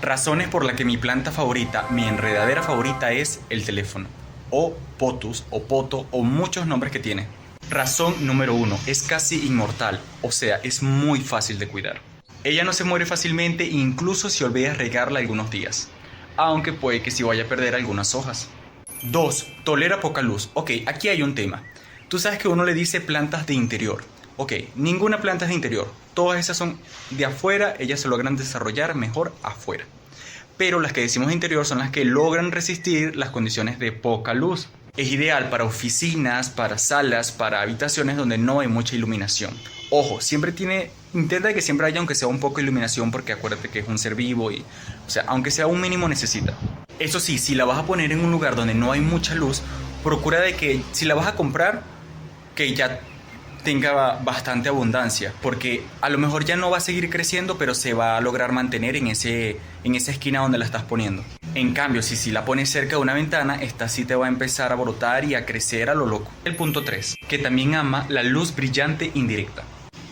Razones por las que mi planta favorita, mi enredadera favorita es el teléfono, o potus, o poto, o muchos nombres que tiene. Razón número 1, es casi inmortal, o sea, es muy fácil de cuidar. Ella no se muere fácilmente incluso si olvidas regarla algunos días, aunque puede que sí vaya a perder algunas hojas. 2, tolera poca luz. Ok, aquí hay un tema. Tú sabes que uno le dice plantas de interior. Ok, ninguna planta es de interior. Todas esas son de afuera, ellas se logran desarrollar mejor afuera. Pero las que decimos de interior son las que logran resistir las condiciones de poca luz. Es ideal para oficinas, para salas, para habitaciones donde no hay mucha iluminación. Ojo, intenta que siempre haya aunque sea un poco de iluminación porque acuérdate que es un ser vivo y, o sea, aunque sea un mínimo necesita. Eso sí, si la vas a poner en un lugar donde no hay mucha luz, procura de que si la vas a comprar, que ya tenga bastante abundancia, porque a lo mejor ya no va a seguir creciendo, pero se va a lograr mantener en esa esquina donde la estás poniendo. En cambio, si la pones cerca de una ventana, esta sí te va a empezar a brotar y a crecer a lo loco. El punto 3, que también ama la luz brillante indirecta.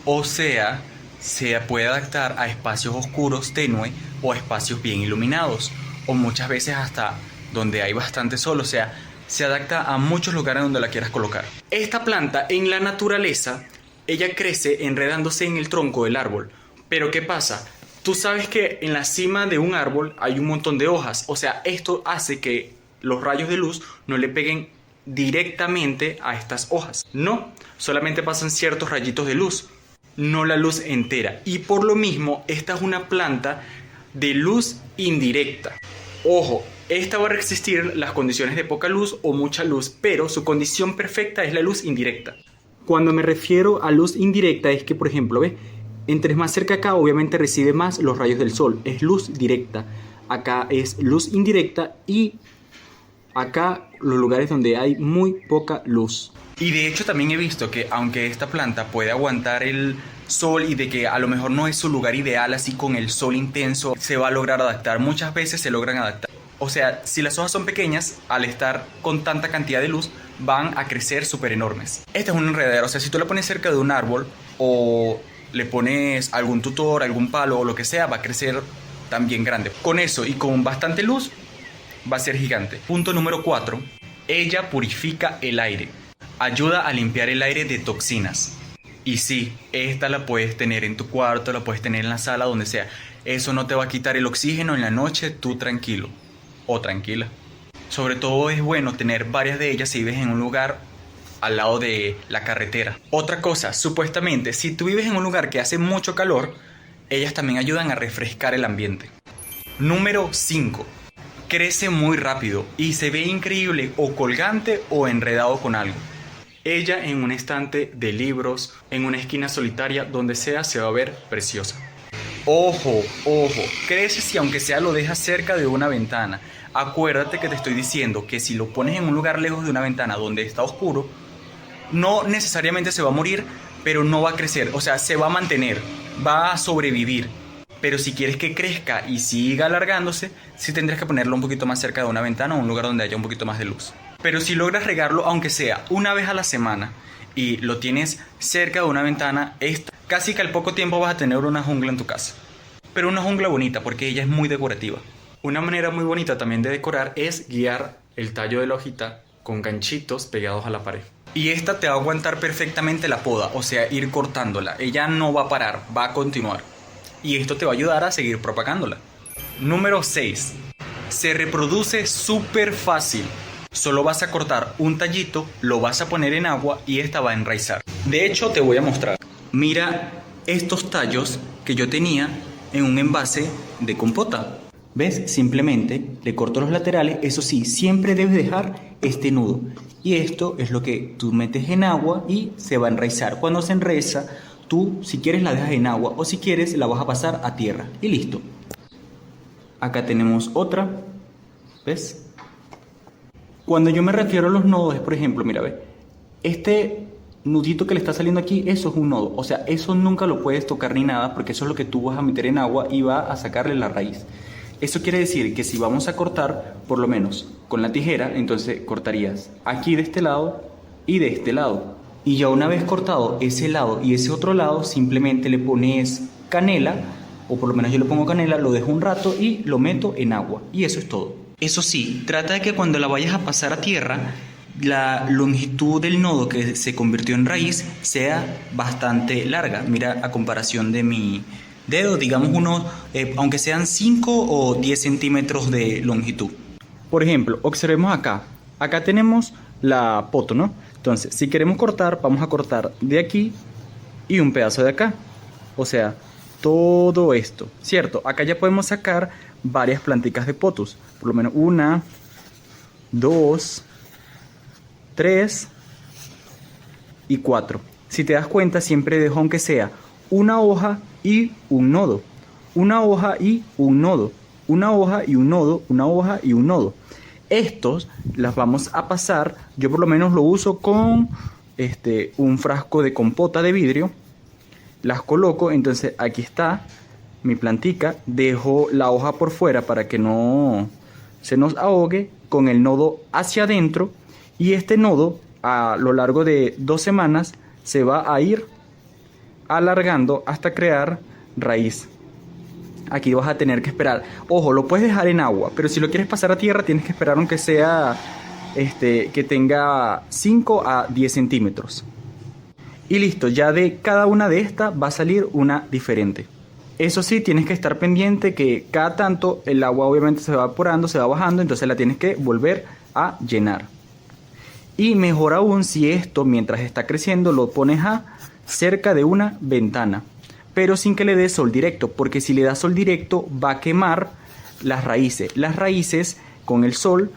O sea, se puede adaptar a espacios oscuros, tenue, o a espacios bien iluminados, o muchas veces hasta donde hay bastante sol, o sea, se adapta a muchos lugares donde la quieras colocar. Esta planta en la naturaleza, ella crece enredándose en el tronco del árbol. Pero ¿qué pasa? Tú sabes que en la cima de un árbol hay un montón de hojas. O sea, esto hace que los rayos de luz no le peguen directamente a estas hojas. No, solamente pasan ciertos rayitos de luz, no la luz entera. Y por lo mismo, esta es una planta de luz indirecta. Ojo, esta va a resistir las condiciones de poca luz o mucha luz, pero su condición perfecta es la luz indirecta. Cuando me refiero a luz indirecta es que, por ejemplo, ¿ves? Entre más cerca acá, obviamente recibe más los rayos del sol. Es luz directa. Acá es luz indirecta y acá los lugares donde hay muy poca luz. Y de hecho también he visto que aunque esta planta puede aguantar el sol y de que a lo mejor no es su lugar ideal así con el sol intenso, se va a lograr adaptar. Muchas veces se logran adaptar. O sea, si las hojas son pequeñas, al estar con tanta cantidad de luz, van a crecer súper enormes. Esta es un enredadero, o sea, si tú la pones cerca de un árbol o le pones algún tutor, algún palo o lo que sea, va a crecer también grande. Con eso y con bastante luz, va a ser gigante. Punto número 4. Ella purifica el aire. Ayuda a limpiar el aire de toxinas. Y sí, esta la puedes tener en tu cuarto, la puedes tener en la sala, donde sea. Eso no te va a quitar el oxígeno en la noche, tú tranquilo. O tranquila. Sobre todo es bueno tener varias de ellas si vives en un lugar al lado de la carretera. Otra cosa, supuestamente, si tú vives en un lugar que hace mucho calor, ellas también ayudan a refrescar el ambiente. Número 5. Crece muy rápido y se ve increíble o colgante o enredado con algo. Ella en un estante de libros, en una esquina solitaria, donde sea, se va a ver preciosa. Ojo, ojo, crece si aunque sea lo dejas cerca de una ventana. Acuérdate que te estoy diciendo que si lo pones en un lugar lejos de una ventana donde está oscuro, no necesariamente se va a morir, pero no va a crecer, o sea, se va a mantener, va a sobrevivir. Pero si quieres que crezca y siga alargándose, sí tendrás que ponerlo un poquito más cerca de una ventana o un lugar donde haya un poquito más de luz. Pero si logras regarlo, aunque sea una vez a la semana, y lo tienes cerca de una ventana, casi que al poco tiempo vas a tener una jungla en tu casa. Pero una jungla bonita, porque ella es muy decorativa. Una manera muy bonita también de decorar es guiar el tallo de la hojita con ganchitos pegados a la pared. Y esta te va a aguantar perfectamente la poda, o sea, ir cortándola. Ella no va a parar, va a continuar. Y esto te va a ayudar a seguir propagándola. Número 6. Se reproduce súper fácil. Solo vas a cortar un tallito, lo vas a poner en agua y esta va a enraizar. De hecho, te voy a mostrar. Mira estos tallos que yo tenía en un envase de compota. ¿Ves? Simplemente le corto los laterales. Eso sí, siempre debes dejar este nudo. Y esto es lo que tú metes en agua y se va a enraizar. Cuando se enraiza, tú si quieres la dejas en agua o si quieres la vas a pasar a tierra. Y listo. Acá tenemos otra. ¿Ves? Cuando yo me refiero a los nodos es, por ejemplo, mira, ve. Este nudito que le está saliendo aquí, eso es un nodo. O sea, eso nunca lo puedes tocar ni nada porque eso es lo que tú vas a meter en agua y va a sacarle la raíz. Eso quiere decir que si vamos a cortar, por lo menos con la tijera, entonces cortarías aquí de este lado y de este lado. Y ya una vez cortado ese lado y ese otro lado, simplemente le pones canela o por lo menos yo le pongo canela, lo dejo un rato y lo meto en agua. Y eso es todo. Eso sí, trata de que cuando la vayas a pasar a tierra, la longitud del nodo que se convirtió en raíz sea bastante larga. Mira, a comparación de mi dedo, digamos unos, aunque sean 5 o 10 centímetros de longitud. Por ejemplo, observemos acá. Acá tenemos la poto, ¿no? Entonces, si queremos cortar, vamos a cortar de aquí y un pedazo de acá. O sea, todo esto, ¿cierto? Acá ya podemos sacar varias planticas de potus. Por lo menos 1, 2, 3 y 4. Si te das cuenta, siempre dejo aunque sea una hoja y un nodo. Una hoja y un nodo. Una hoja y un nodo. Una hoja y un nodo. Estos las vamos a pasar. Yo por lo menos lo uso con un frasco de compota de vidrio. Las coloco. Entonces aquí está mi plantica. Dejo la hoja por fuera para que no se nos ahogue, con el nodo hacia adentro. Y este nodo a lo largo de 2 semanas se va a ir alargando hasta crear raíz. Aquí vas a tener que esperar. Ojo, lo puedes dejar en agua, pero si lo quieres pasar a tierra tienes que esperar aunque sea que tenga 5 a 10 centímetros. Y listo, ya de cada una de estas va a salir una diferente. Eso sí, tienes que estar pendiente que cada tanto el agua obviamente se va evaporando, se va bajando, entonces la tienes que volver a llenar. Y mejor aún si esto, mientras está creciendo, lo pones a cerca de una ventana, pero sin que le dé sol directo, porque si le da sol directo va a quemar las raíces. Las raíces con el sol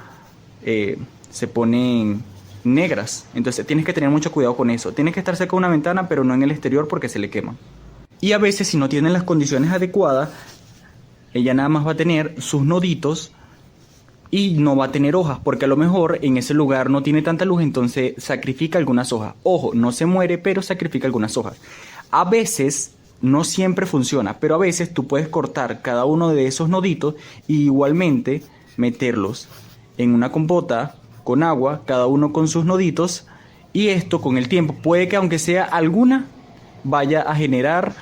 se ponen negras, entonces tienes que tener mucho cuidado con eso. Tienes que estar cerca de una ventana, pero no en el exterior porque se le quema. Y a veces, si no tienen las condiciones adecuadas, ella nada más va a tener sus noditos y no va a tener hojas, porque a lo mejor en ese lugar no tiene tanta luz, entonces sacrifica algunas hojas. Ojo, no se muere, pero sacrifica algunas hojas. A veces, no siempre funciona, pero a veces tú puedes cortar cada uno de esos noditos y igualmente meterlos en una compota con agua, cada uno con sus noditos, y esto con el tiempo puede que aunque sea alguna vaya a generar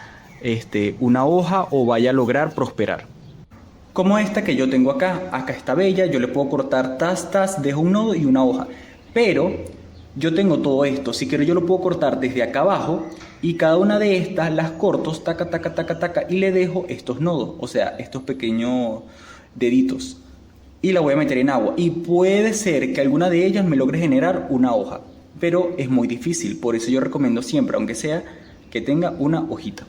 una hoja o vaya a lograr prosperar. Como esta que yo tengo acá. Acá está bella, yo le puedo cortar tas, dejo un nodo y una hoja. Pero yo tengo todo esto, si quiero yo lo puedo cortar desde acá abajo y cada una de estas las corto, taca, taca, taca, taca, y le dejo estos nodos, o sea, estos pequeños deditos. Y la voy a meter en agua. Y puede ser que alguna de ellas me logre generar una hoja, pero es muy difícil, por eso yo recomiendo siempre, aunque sea, que tenga una hojita.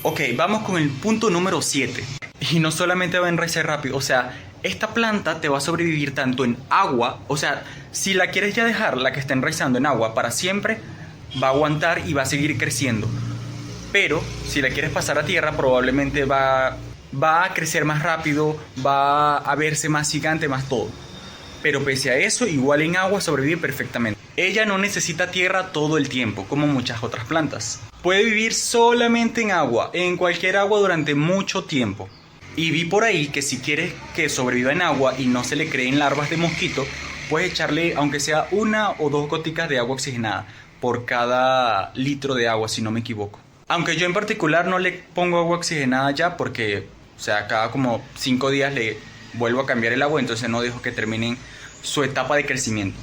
Ok, vamos con el punto número 7. Y no solamente va a enraizar rápido, o sea, esta planta te va a sobrevivir tanto en agua, o sea, si la quieres ya dejar, la que está enraizando en agua para siempre, va a aguantar y va a seguir creciendo. Pero si la quieres pasar a tierra, probablemente va a crecer más rápido, va a verse más gigante, más todo. Pero pese a eso, igual en agua sobrevive perfectamente. Ella no necesita tierra todo el tiempo, como muchas otras plantas. Puede vivir solamente en agua, en cualquier agua durante mucho tiempo. Y vi por ahí que si quieres que sobreviva en agua y no se le creen larvas de mosquito, puedes echarle aunque sea 1 o 2 goticas de agua oxigenada por cada litro de agua, si no me equivoco. Aunque yo en particular no le pongo agua oxigenada ya porque, o sea, cada como 5 días le vuelvo a cambiar el agua, entonces no dejo que terminen su etapa de crecimiento.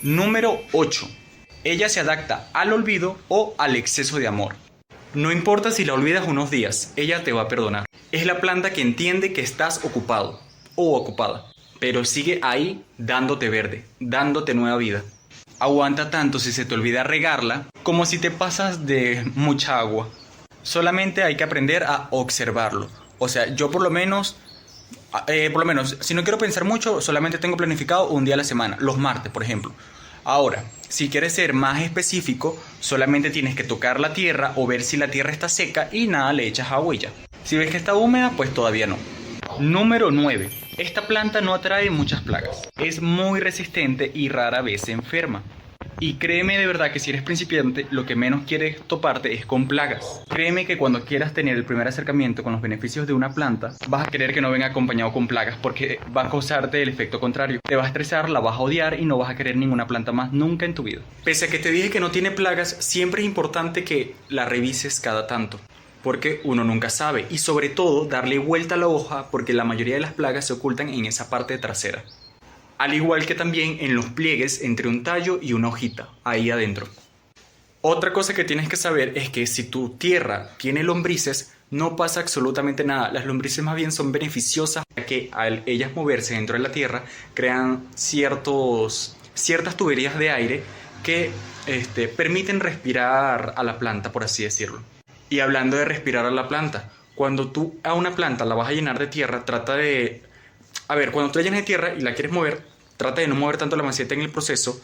Número 8. Ella se adapta al olvido o al exceso de amor. No importa si la olvidas unos días, ella te va a perdonar. Es la planta que entiende que estás ocupado o ocupada, pero sigue ahí dándote verde, dándote nueva vida. Aguanta tanto si se te olvida regarla como si te pasas de mucha agua. Solamente hay que aprender a observarlo. O sea, yo por lo menos, si no quiero pensar mucho, solamente tengo planificado un día a la semana, los martes, por ejemplo. Ahora, si quieres ser más específico, solamente tienes que tocar la tierra o ver si la tierra está seca y nada, le echas agua y ya. Si ves que está húmeda, pues todavía no. Número 9. Esta planta no atrae muchas plagas. Es muy resistente y rara vez se enferma. Y créeme de verdad que si eres principiante, lo que menos quieres toparte es con plagas. Créeme que cuando quieras tener el primer acercamiento con los beneficios de una planta, vas a querer que no venga acompañado con plagas porque va a causarte el efecto contrario. Te va a estresar, la vas a odiar y no vas a querer ninguna planta más nunca en tu vida. Pese a que te dije que no tiene plagas, siempre es importante que la revises cada tanto. porque uno nunca sabe. Y sobre todo darle vuelta a la hoja porque la mayoría de las plagas se ocultan en esa parte trasera. Al igual que también en los pliegues entre un tallo y una hojita, ahí adentro. Otra cosa que tienes que saber es que si tu tierra tiene lombrices, no pasa absolutamente nada. Las lombrices más bien son beneficiosas, ya que al ellas moverse dentro de la tierra crean ciertas tuberías de aire que permiten respirar a la planta, por así decirlo. Y hablando de respirar a la planta, cuando tú a una planta la vas a llenar de tierra, cuando tú la llenas de tierra y la quieres mover, trata de no mover tanto la maceta en el proceso,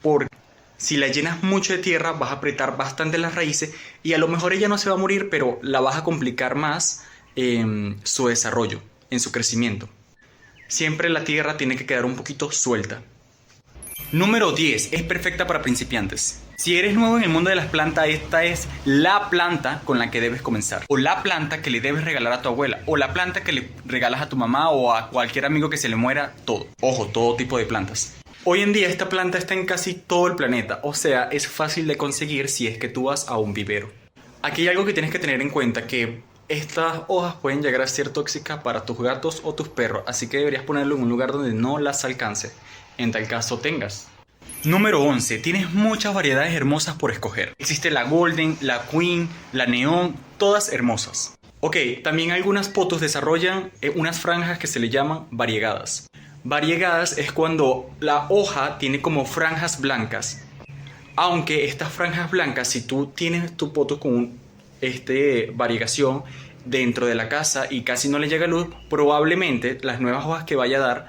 porque si la llenas mucho de tierra vas a apretar bastante las raíces y a lo mejor ella no se va a morir, pero la vas a complicar más en su desarrollo, en su crecimiento. Siempre la tierra tiene que quedar un poquito suelta. Número 10. Es perfecta para principiantes. Si eres nuevo en el mundo de las plantas, esta es la planta con la que debes comenzar. O la planta que le debes regalar a tu abuela. O la planta que le regalas a tu mamá o a cualquier amigo que se le muera. Todo. Ojo, todo tipo de plantas. Hoy en día esta planta está en casi todo el planeta. O sea, es fácil de conseguir si es que tú vas a un vivero. Aquí hay algo que tienes que tener en cuenta, que estas hojas pueden llegar a ser tóxicas para tus gatos o tus perros. Así que deberías ponerlo en un lugar donde no las alcance, en tal caso tengas. Número 11. Tienes muchas variedades hermosas por escoger. Existe la Golden, la Queen, la Neon, todas hermosas. Ok, también algunas potos desarrollan unas franjas que se le llaman variegadas. Variegadas es cuando la hoja tiene como franjas blancas. Aunque estas franjas blancas, si tú tienes tu poto con variegación dentro de la casa y casi no le llega luz, probablemente las nuevas hojas que vaya a dar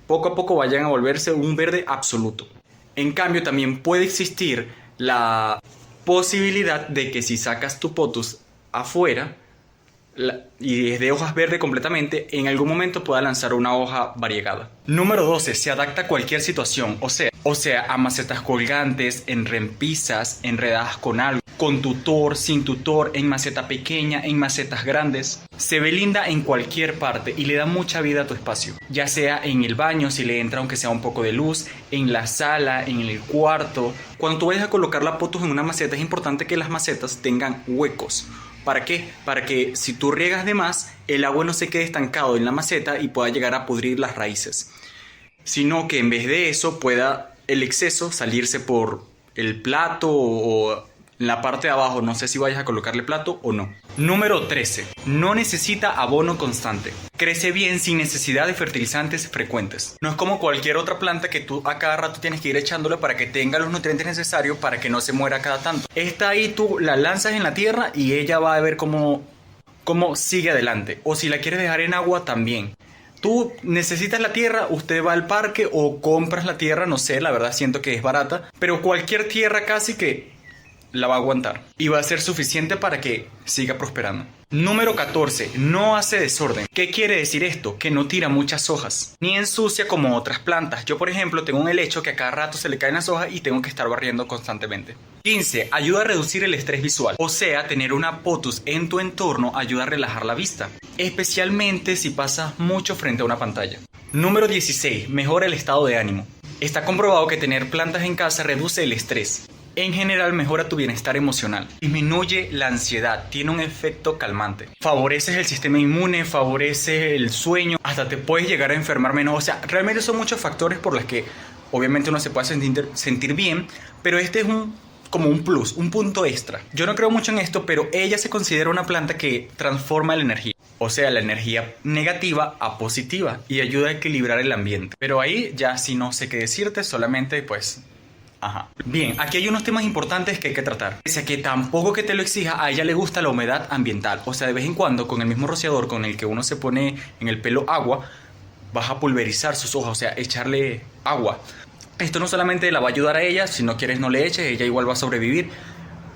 poco a poco vayan a volverse un verde absoluto. En cambio, también puede existir la posibilidad de que si sacas tu potus afuera y es de hojas verdes completamente, en algún momento pueda lanzar una hoja variegada. Número 12. Se adapta a cualquier situación, o sea, a macetas colgantes, en repisas, enredadas con algo, con tutor, sin tutor, en maceta pequeña, en macetas grandes. Se ve linda en cualquier parte y le da mucha vida a tu espacio, ya sea en el baño, si le entra aunque sea un poco de luz, en la sala, en el cuarto. Cuando tú vayas a colocar la potus en una maceta, es importante que las macetas tengan huecos. ¿Para qué? Para que si tú riegas de más, el agua no se quede estancado en la maceta y pueda llegar a pudrir las raíces, sino que en vez de eso pueda el exceso salirse por el plato o en la parte de abajo. No sé si vayas a colocarle plato o no. Número 13. No necesita abono constante. Crece bien sin necesidad de fertilizantes frecuentes. No es como cualquier otra planta que tú a cada rato tienes que ir echándole para que tenga los nutrientes necesarios para que no se muera cada tanto. Esta ahí tú la lanzas en la tierra y ella va a ver cómo sigue adelante. O si la quieres dejar en agua también. Tú necesitas la tierra, usted va al parque o compras la tierra, no sé, la verdad siento que es barata, pero cualquier tierra casi que la va a aguantar y va a ser suficiente para que siga prosperando. Número 14. No hace desorden. ¿Qué quiere decir esto? Que no tira muchas hojas, ni ensucia como otras plantas. Yo, por ejemplo, tengo un helecho que a cada rato se le caen las hojas y tengo que estar barriendo constantemente. 15. Ayuda a reducir el estrés visual. O sea, tener una potus en tu entorno ayuda a relajar la vista, especialmente si pasas mucho frente a una pantalla. Número 16. Mejora el estado de ánimo. Está comprobado que tener plantas en casa reduce el estrés. En general mejora tu bienestar emocional, disminuye la ansiedad, tiene un efecto calmante, favoreces el sistema inmune, favorece el sueño, hasta te puedes llegar a enfermar menos. O sea, realmente son muchos factores por los que obviamente uno se puede sentir bien, pero este es como un plus, un punto extra. Yo no creo mucho en esto, pero ella se considera una planta que transforma la energía. O sea, la energía negativa a positiva y ayuda a equilibrar el ambiente. Pero ahí ya si no sé qué decirte, solamente pues... Ajá. Bien, aquí hay unos temas importantes que hay que tratar. Pese a que tampoco que te lo exija, a ella le gusta la humedad ambiental. O sea, de vez en cuando, con el mismo rociador con el que uno se pone en el pelo agua, vas a pulverizar sus hojas, o sea, echarle agua. Esto no solamente la va a ayudar a ella, si no quieres no le eches, ella igual va a sobrevivir.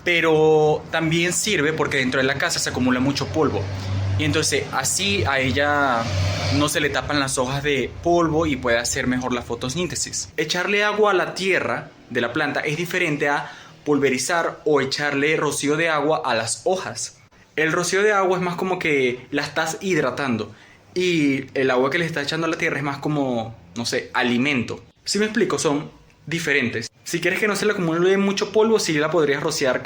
Pero también sirve porque dentro de la casa se acumula mucho polvo. Y entonces así a ella no se le tapan las hojas de polvo y puede hacer mejor la fotosíntesis. Echarle agua a la tierra de la planta es diferente a pulverizar o echarle rocío de agua a las hojas. El rocío de agua es más como que la estás hidratando y el agua que le estás echando a la tierra es más como, no sé, alimento. Si me explico, son diferentes. Si quieres que no se le acumule mucho polvo, sí la podrías rociar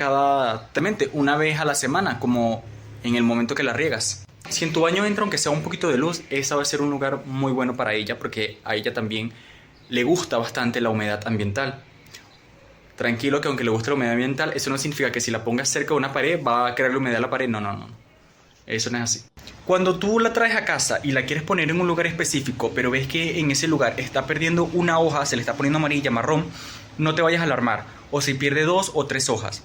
una vez a la semana, como en el momento que la riegas. Si en tu baño entra aunque sea un poquito de luz, esa va a ser un lugar muy bueno para ella, porque a ella también le gusta bastante la humedad ambiental. Tranquilo que aunque le guste la humedad ambiental, eso no significa que si la pongas cerca de una pared va a crearle humedad a la pared. No, no, no. Eso no es así. Cuando tú la traes a casa y la quieres poner en un lugar específico, pero ves que en ese lugar está perdiendo una hoja, se le está poniendo amarilla, marrón, no te vayas a alarmar. O si pierde 2 o 3 hojas.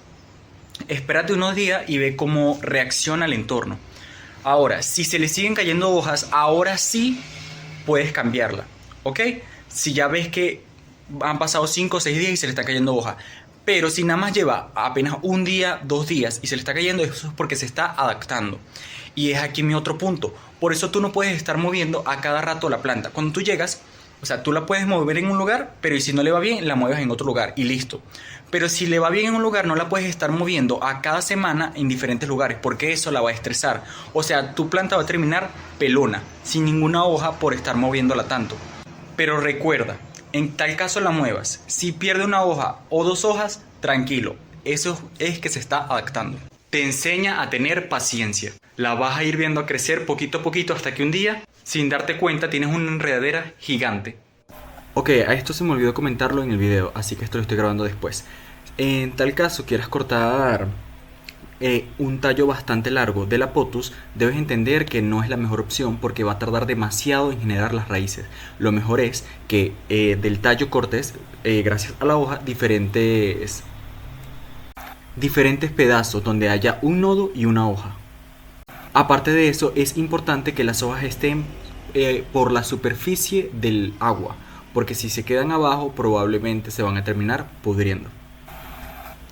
Espérate unos días y ve cómo reacciona el entorno. Ahora, si se le siguen cayendo hojas, ahora sí puedes cambiarla. ¿Ok? Si ya ves que han pasado 5 o 6 días y se le está cayendo hoja. Pero si nada más lleva apenas un día, 2 días y se le está cayendo, eso es porque se está adaptando. Y es aquí mi otro punto. Por eso tú no puedes estar moviendo a cada rato la planta. Cuando tú llegas, o sea, tú la puedes mover en un lugar, pero y si no le va bien, la mueves en otro lugar y listo. Pero si le va bien en un lugar, no la puedes estar moviendo a cada semana en diferentes lugares, porque eso la va a estresar. O sea, tu planta va a terminar pelona, sin ninguna hoja por estar moviéndola tanto. Pero recuerda, en tal caso la muevas. Si pierde una hoja o 2 hojas, tranquilo. Eso es que se está adaptando. Te enseña a tener paciencia. La vas a ir viendo a crecer poquito a poquito hasta que un día, sin darte cuenta, tienes una enredadera gigante. Ok, a esto se me olvidó comentarlo en el video, así que esto lo estoy grabando después. En tal caso quieras cortar un tallo bastante largo de la pothos, debes entender que no es la mejor opción porque va a tardar demasiado en generar las raíces. Lo mejor es que del tallo cortes, gracias a la hoja, diferentes pedazos donde haya un nodo y una hoja. Aparte de eso, es importante que las hojas estén por la superficie del agua, porque si se quedan abajo probablemente se van a terminar pudriendo.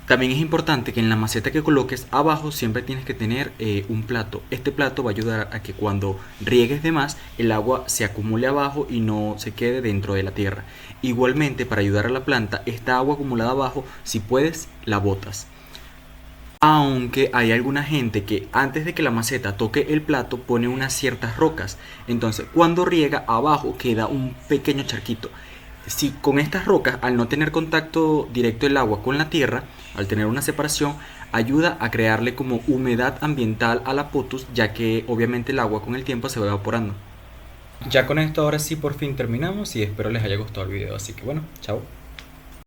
También es importante que en la maceta que coloques abajo siempre tienes que tener un plato. Este plato va a ayudar a que cuando riegues de más el agua se acumule abajo y no se quede dentro de la tierra. Igualmente, para ayudar a la planta, esta agua acumulada abajo, si puedes, la botas. Aunque hay alguna gente que antes de que la maceta toque el plato pone unas ciertas rocas. Entonces cuando riega abajo queda un pequeño charquito. Si con estas rocas, al no tener contacto directo el agua con la tierra, al tener una separación, ayuda a crearle como humedad ambiental a la pothos, ya que obviamente el agua con el tiempo se va evaporando. Ya con esto ahora sí por fin terminamos y espero les haya gustado el video, así que bueno, chao.